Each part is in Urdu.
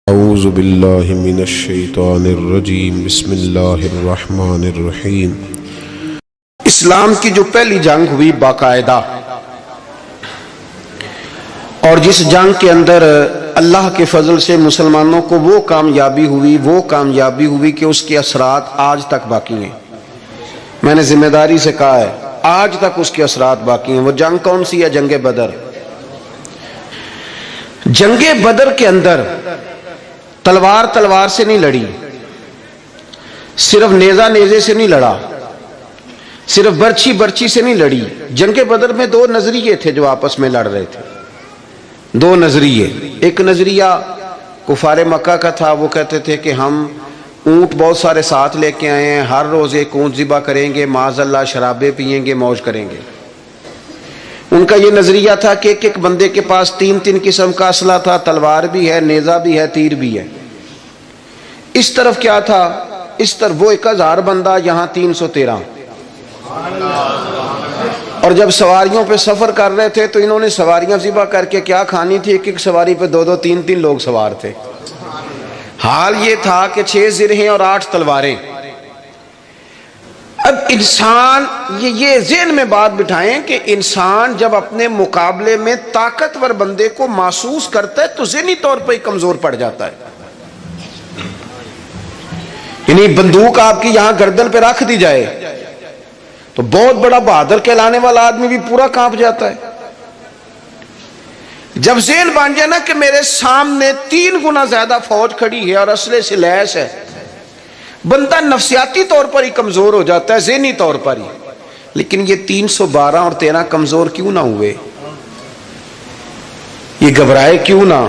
اعوذ باللہ من الشیطان الرجیم بسم اللہ الرحمن الرحیم۔ اسلام کی جو پہلی جنگ ہوئی باقاعدہ، اور جس جنگ کے اندر اللہ کے فضل سے مسلمانوں کو وہ کامیابی ہوئی کہ اس کے اثرات آج تک باقی ہیں۔ میں نے ذمہ داری سے کہا ہے آج تک اس کے اثرات باقی ہیں۔ وہ جنگ کون سی ہے؟ جنگ بدر۔ جنگ بدر کے اندر تلوار سے نہیں لڑی، صرف نیزے سے نہیں لڑا، صرف برچھی سے نہیں لڑی۔ جنگ بدر میں دو نظریے تھے جو آپس میں لڑ رہے تھے، دو نظریے۔ ایک نظریہ کفار مکہ کا تھا، وہ کہتے تھے کہ ہم اونٹ بہت سارے ساتھ لے کے آئے ہیں، ہر روز ایک اونٹ ذبح کریں گے، معاذ اللہ شرابیں پیئیں گے، موج کریں گے۔ ان کا یہ نظریہ تھا کہ ایک بندے کے پاس تین قسم کا اسلحہ تھا، تلوار بھی ہے، نیزہ بھی ہے، تیر بھی ہے۔ اس طرف کیا تھا؟ اس طرف وہ 1000 بندہ، یہاں 313۔ اور جب سواریوں پہ سفر کر رہے تھے تو انہوں نے سواریاں ذبح کر کے کیا کھانی تھی؟ ایک سواری پہ 2 3 لوگ سوار تھے۔ حال یہ تھا کہ 6 زرہیں اور 8 تلواریں۔ اب انسان یہ ذہن میں بات بٹھائیں کہ انسان جب اپنے مقابلے میں طاقتور بندے کو محسوس کرتا ہے تو ذہنی طور پر ہی کمزور پڑ جاتا ہے۔ یعنی بندوق آپ کی یہاں گردن پہ رکھ دی جائے تو بہت بڑا بہادر کہلانے والا آدمی بھی پورا کانپ جاتا ہے۔ جب ذہن بن جائے نا کہ میرے سامنے 3 گنا زیادہ فوج کھڑی ہے اور اسلحے سے لیس ہے، بندہ نفسیاتی طور پر ہی کمزور ہو جاتا ہے، ذہنی طور پر ہی۔ لیکن یہ 312 اور 13 کمزور کیوں نہ ہوئے؟ یہ گھبرائے کیوں نہ؟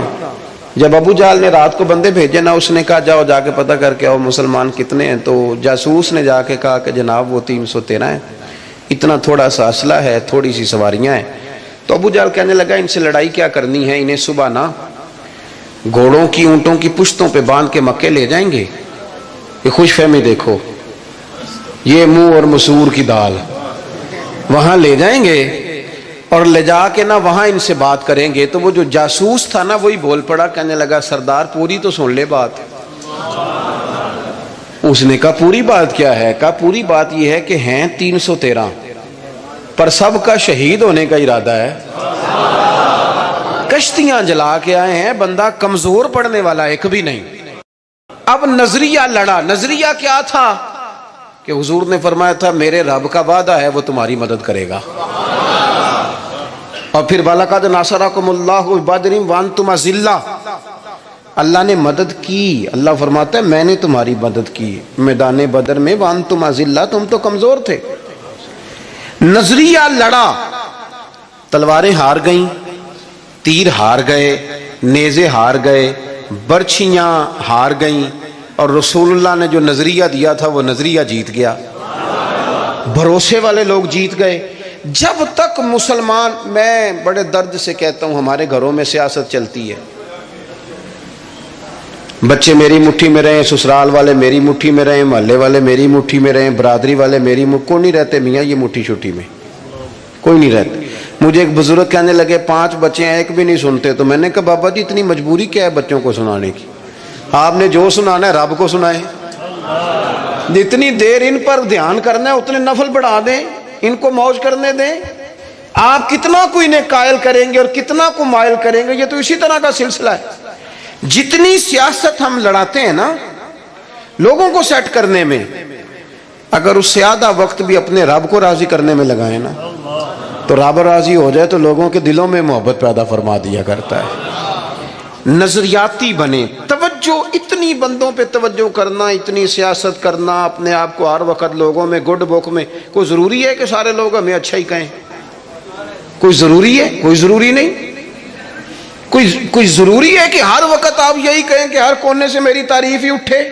جب ابو جہل نے رات کو بندے بھیجے نا، اس نے کہا جاؤ جا کے پتہ کر کے آؤ مسلمان کتنے ہیں، تو جاسوس نے جا کے کہا کہ جناب وہ 313 ہیں، اتنا تھوڑا سا اسلحہ ہے، تھوڑی سی سواریاں ہیں۔ تو ابو جہل کہنے لگا ان سے لڑائی کیا کرنی ہے، انہیں صبح نا گھوڑوں کی اونٹوں کی پشتوں پہ باندھ کے مکے لے جائیں گے۔ یہ خوش فہمی دیکھو، یہ منہ اور مسور کی دال، وہاں لے جائیں گے اور لے جا کے نا وہاں ان سے بات کریں گے۔ تو وہ جو جاسوس تھا نا وہی بول پڑا، کہنے لگا سردار پوری تو سن لے بات۔ اس نے کہا پوری بات کیا ہے؟ کہا پوری بات یہ ہے کہ ہیں 313 پر سب کا شہید ہونے کا ارادہ ہے، کشتیاں جلا کے آئے ہیں، بندہ کمزور پڑنے والا ایک بھی نہیں۔ اب نظریہ لڑا۔ نظریہ کیا تھا کہ حضور نے فرمایا تھا میرے رب کا وعدہ ہے وہ تمہاری مدد کرے گا، اور پھر وَلَقَدْ نَصَرَكُمُ اللَّهُ بِبَدْرٍ وَأَنْتُمْ أَذِلَّةٌ، اللہ نے مدد کی۔ اللہ فرماتا ہے میں نے تمہاری مدد کی میدان بدر میں، وَأَنْتُمْ أَذِلَّةٌ، تم تو کمزور تھے۔ نظریہ لڑا، تلواریں ہار گئیں، تیر ہار گئے، نیزے ہار گئے، برچھیاں ہار گئیں، اور رسول اللہ نے جو نظریہ دیا تھا وہ نظریہ جیت گیا۔ بھروسے والے لوگ جیت گئے۔ جب تک مسلمان، میں بڑے درد سے کہتا ہوں ہمارے گھروں میں سیاست چلتی ہے، بچے میری مٹھی میں رہیں، سسرال والے میری مٹھی میں رہیں، محلے والے میری مٹھی میں رہیں، برادری والے میری کوئی نہیں رہتے میاں یہ مٹھی چھٹی میں، کوئی نہیں رہتے۔ مجھے ایک بزرگ کہنے لگے 5 بچے ہیں ایک بھی نہیں سنتے، تو میں نے کہا بابا جی اتنی مجبوری کیا ہے بچوں کو سنانے کی؟ آپ نے جو سنانا ہے رب کو سنائیں، جتنی دیر ان پر دھیان کرنا ہے اتنے نفل بڑھا دیں، ان کو موج کرنے دیں۔ آپ کتنا کو انہیں قائل کریں گے اور کتنا کو مائل کریں گے، یہ تو اسی طرح کا سلسلہ ہے۔ جتنی سیاست ہم لڑاتے ہیں نا لوگوں کو سیٹ کرنے میں، اگر اس سے آدھا وقت بھی اپنے رب کو راضی کرنے میں لگائیں نا تو رب راضی ہو جائے تو لوگوں کے دلوں میں محبت پیدا فرما دیا کرتا ہے۔ نظریاتی بنے، توجہ، اتنی بندوں پہ توجہ کرنا، اتنی سیاست کرنا، اپنے آپ کو ہر وقت لوگوں میں گڈ بک میں، کوئی ضروری ہے کہ سارے لوگ ہمیں اچھا ہی کہیں؟ کوئی ضروری ہے؟ کوئی ضروری نہیں۔ کوئی ضروری ہے کہ ہر وقت آپ یہی کہیں کہ ہر کونے سے میری تعریف ہی اٹھے؟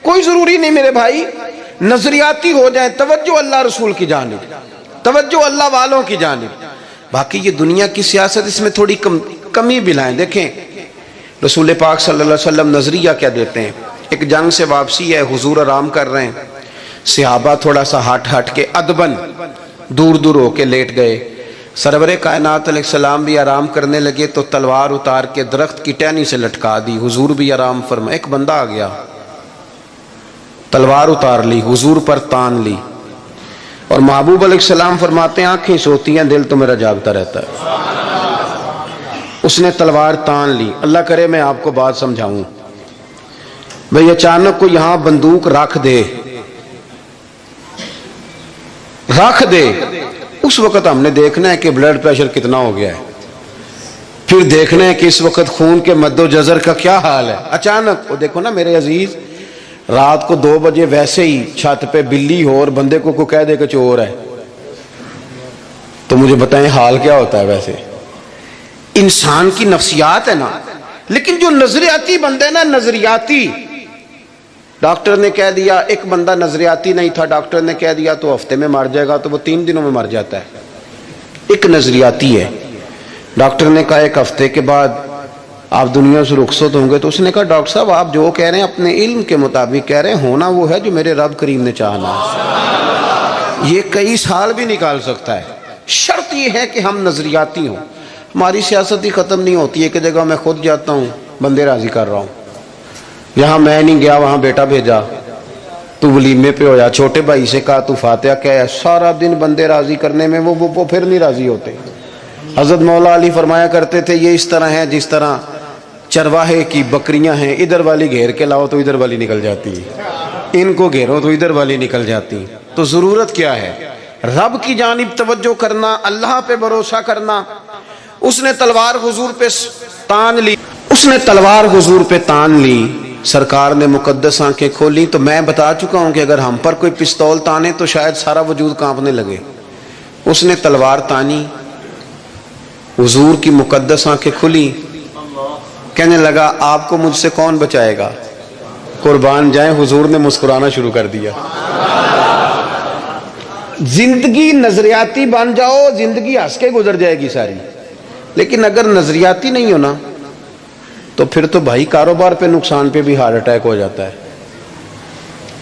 کوئی ضروری نہیں میرے بھائی۔ نظریاتی ہو جائیں، توجہ اللہ رسول کی جانب، توجہ اللہ والوں کی جانب۔ باقی یہ دنیا کی سیاست اس میں تھوڑی کمی بھی لائیں۔ دیکھیں رسول پاک صلی اللہ علیہ وسلم نظریہ کیا دیتے ہیں؟ ایک جنگ سے واپسی ہے، حضور آرام کر رہے ہیں، صحابہ تھوڑا سا ہٹ کے ادبن دور ہو کے لیٹ گئے۔ سرور کائنات علیہ السلام بھی آرام کرنے لگے تو تلوار اتار کے درخت کی ٹہنی سے لٹکا دی، حضور بھی آرام فرما۔ ایک بندہ آ گیا، تلوار اتار لی، حضور پر تان لی، اور محبوب علیہ السلام فرماتے ہیں آنکھیں سوتی ہیں، دل تو میرا جاگتا رہتا ہے۔ اس نے تلوار تان لی۔ اللہ کرے میں آپ کو بات سمجھاؤں، بھئی اچانک کو یہاں بندوق رکھ دے، اس وقت ہم نے دیکھنا ہے کہ بلڈ پریشر کتنا ہو گیا ہے، پھر دیکھنا ہے کہ اس وقت خون کے مد و جزر کا کیا حال ہے۔ اچانک وہ دیکھو نا میرے عزیز، رات کو 2 بجے ویسے ہی چھت پہ بلی ہو اور بندے کو کہہ دے کہ چور ہے، تو مجھے بتائیں حال کیا ہوتا ہے؟ ویسے انسان کی نفسیات ہے نا۔ لیکن جو نظریاتی بندے نا، نظریاتی، ڈاکٹر نے کہہ دیا، ایک بندہ نظریاتی نہیں تھا، ڈاکٹر نے کہہ دیا تو ہفتے میں مر جائے گا، تو وہ 3 دنوں میں مر جاتا ہے۔ ایک نظریاتی ہے، ڈاکٹر نے کہا 1 ہفتے کے بعد آپ دنیا سے رخصت ہوں گے، تو اس نے کہا ڈاکٹر صاحب آپ جو کہہ رہے ہیں اپنے علم کے مطابق کہہ رہے ہیں، ہونا وہ ہے جو میرے رب کریم نے چاہنا ہے۔ یہ کئی سال بھی نکال سکتا ہے، شرط یہ ہے کہ ہم نظریاتی ہوں۔ ہماری سیاست ہی ختم نہیں ہوتی ہے کہ جگہ میں خود جاتا ہوں بندے راضی کر رہا ہوں، یہاں میں نہیں گیا وہاں بیٹا بھیجا، تو ولیمے پہ ہویا، چھوٹے بھائی سے کہا تو فاتحہ کہہ، سارا دن بندے راضی کرنے میں وہ پھر نہیں راضی ہوتے۔ حضرت مولا علی فرمایا کرتے تھے یہ اس طرح ہے جس طرح چرواہے کی بکریاں ہیں، ادھر والی گھیر کے لاؤ تو ادھر والی نکل جاتی ہے، ان کو گھیرو تو ادھر والی نکل جاتی۔ تو ضرورت کیا ہے؟ رب کی جانب توجہ کرنا، اللہ پہ بھروسہ کرنا۔ اس نے تلوار حضور پہ تان لی، سرکار نے مقدس آنکھیں کھولی۔ تو میں بتا چکا ہوں کہ اگر ہم پر کوئی پستول تانے تو شاید سارا وجود کانپنے لگے۔ اس نے تلوار تانی، حضور کی مقدس آنکھیں کھلی، کہنے لگا آپ کو مجھ سے کون بچائے گا؟ قربان جائیں، حضور نے مسکرانا شروع کر دیا۔ زندگی نظریاتی بن جاؤ، زندگی ہنس کے گزر جائے گی ساری، لیکن اگر نظریاتی نہیں ہونا تو پھر تو بھائی کاروبار پہ نقصان پہ بھی ہارٹ اٹیک ہو جاتا ہے۔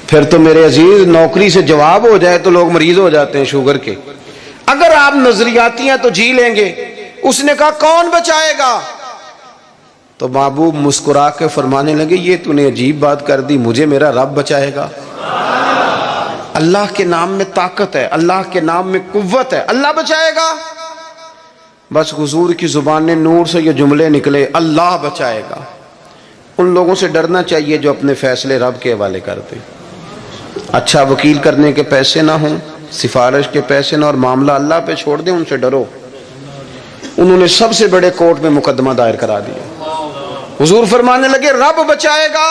پھر تو میرے عزیز نوکری سے جواب ہو جائے تو لوگ مریض ہو جاتے ہیں شوگر کے۔ اگر آپ نظریاتی ہیں تو جی لیں گے۔ اس نے کہا کون بچائے گا؟ تو محبوب مسکرا کے فرمانے لگے یہ تو نے عجیب بات کر دی، مجھے میرا رب بچائے گا۔ اللہ کے نام میں طاقت ہے، اللہ کے نام میں قوت ہے، اللہ بچائے گا۔ بس حضور کی زبان نور سے یہ جملے نکلے، اللہ بچائے گا۔ ان لوگوں سے ڈرنا چاہیے جو اپنے فیصلے رب کے حوالے کرتے۔ اچھا وکیل کرنے کے پیسے نہ ہوں، سفارش کے پیسے نہ، اور معاملہ اللہ پہ چھوڑ دیں، ان سے ڈرو۔ انہوں نے سب سے بڑے کورٹ میں مقدمہ دائر کرا دیا۔ حضور فرمانے لگے رب بچائے گا۔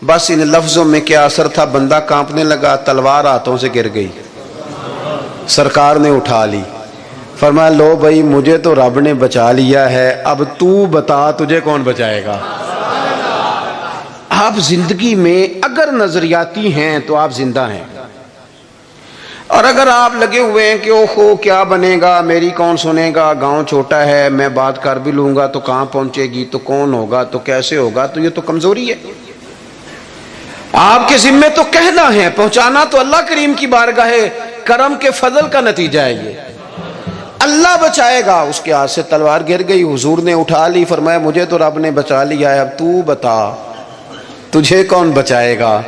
بس ان لفظوں میں کیا اثر تھا، بندہ کانپنے لگا، تلوار ہاتھوں سے گر گئی، سرکار نے اٹھا لی، فرمایا لو بھائی مجھے تو رب نے بچا لیا ہے، اب تو بتا تجھے کون بچائے گا۔ آپ زندگی میں اگر نظریاتی ہیں تو آپ زندہ ہیں، اور اگر آپ لگے ہوئے ہیں کہ اوہو کیا بنے گا، میری کون سنے گا، گاؤں چھوٹا ہے، میں بات کر بھی لوں گا تو کہاں پہنچے گی، تو کون ہوگا، تو کیسے ہوگا، تو یہ تو کمزوری ہے۔ آپ کے ذمے تو کہنا ہے، پہنچانا تو اللہ کریم کی بارگاہ کرم کے فضل کا نتیجہ ہے۔ یہ اللہ بچائے گا۔ اس کے ہاتھ سے تلوار گر گئی، حضور نے اٹھا لی، فرمایا مجھے تو رب نے بچا لیا ہے، اب تو بتا تجھے کون بچائے گا۔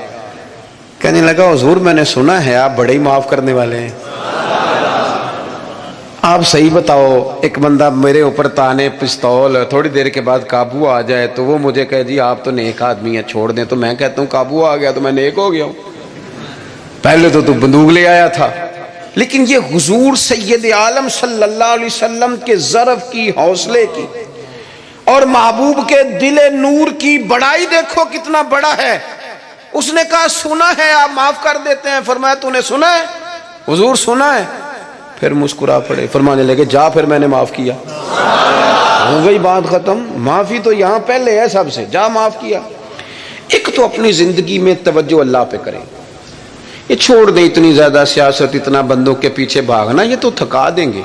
کہنے لگا حضور میں نے سنا ہے آپ بڑے ہی معاف کرنے والے ہیں، آپ صحیح بتاؤ، ایک بندہ میرے اوپر تانے پستول، تھوڑی دیر کے بعد قابو آ جائے تو وہ مجھے کہے جی آپ تو نیک آدمی ہیں چھوڑ دیں، تو میں کہتا ہوں قابو آ گیا تو میں نیک ہو گیا ہوں، پہلے تو بندوق لے آیا تھا۔ لیکن یہ حضور سید عالم صلی اللہ علیہ وسلم کے ظرف کی، حوصلے کی، اور محبوب کے دل نور کی بڑائی دیکھو کتنا بڑا ہے۔ اس نے کہا سنا ہے آپ معاف کر دیتے ہیں، فرمایا تو نے سنا ہے؟ حضور سنا ہے۔ پھر مسکرا پڑے، فرمانے لگے جا پھر میں نے معاف کیا، ہو گئی بات ختم، معافی تو یہاں پہلے ہے سب سے، جا معاف کیا۔ ایک تو اپنی زندگی میں توجہ اللہ پہ کریں، یہ چھوڑ دیں اتنی زیادہ سیاست، اتنا بندوں کے پیچھے بھاگنا، یہ تو تھکا دیں گے،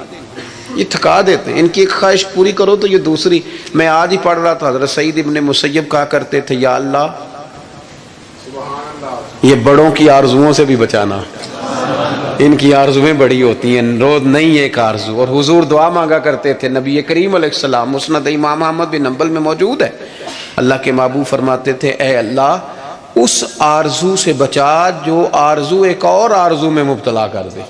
یہ تھکا دیتے ہیں۔ ان کی ایک خواہش پوری کرو تو یہ دوسری۔ میں آج ہی پڑھ رہا تھا، حضرت سعید ابن مسیب کہا کرتے تھے یا اللہ یہ بڑوں کی آرزوؤں سے بھی بچانا۔ ان کی آرزویں بڑی ہوتی ہیں، روز نہیں ایک آرزو. اور حضور دعا مانگا کرتے تھے، نبی کریم علیہ السلام، مسند امام احمد بن حنبل میں موجود ہے. اللہ کے محبوب فرماتے تھے اے اللہ اس آرزو سے بچا جو آرزو ایک اور آرزو میں مبتلا کر دے.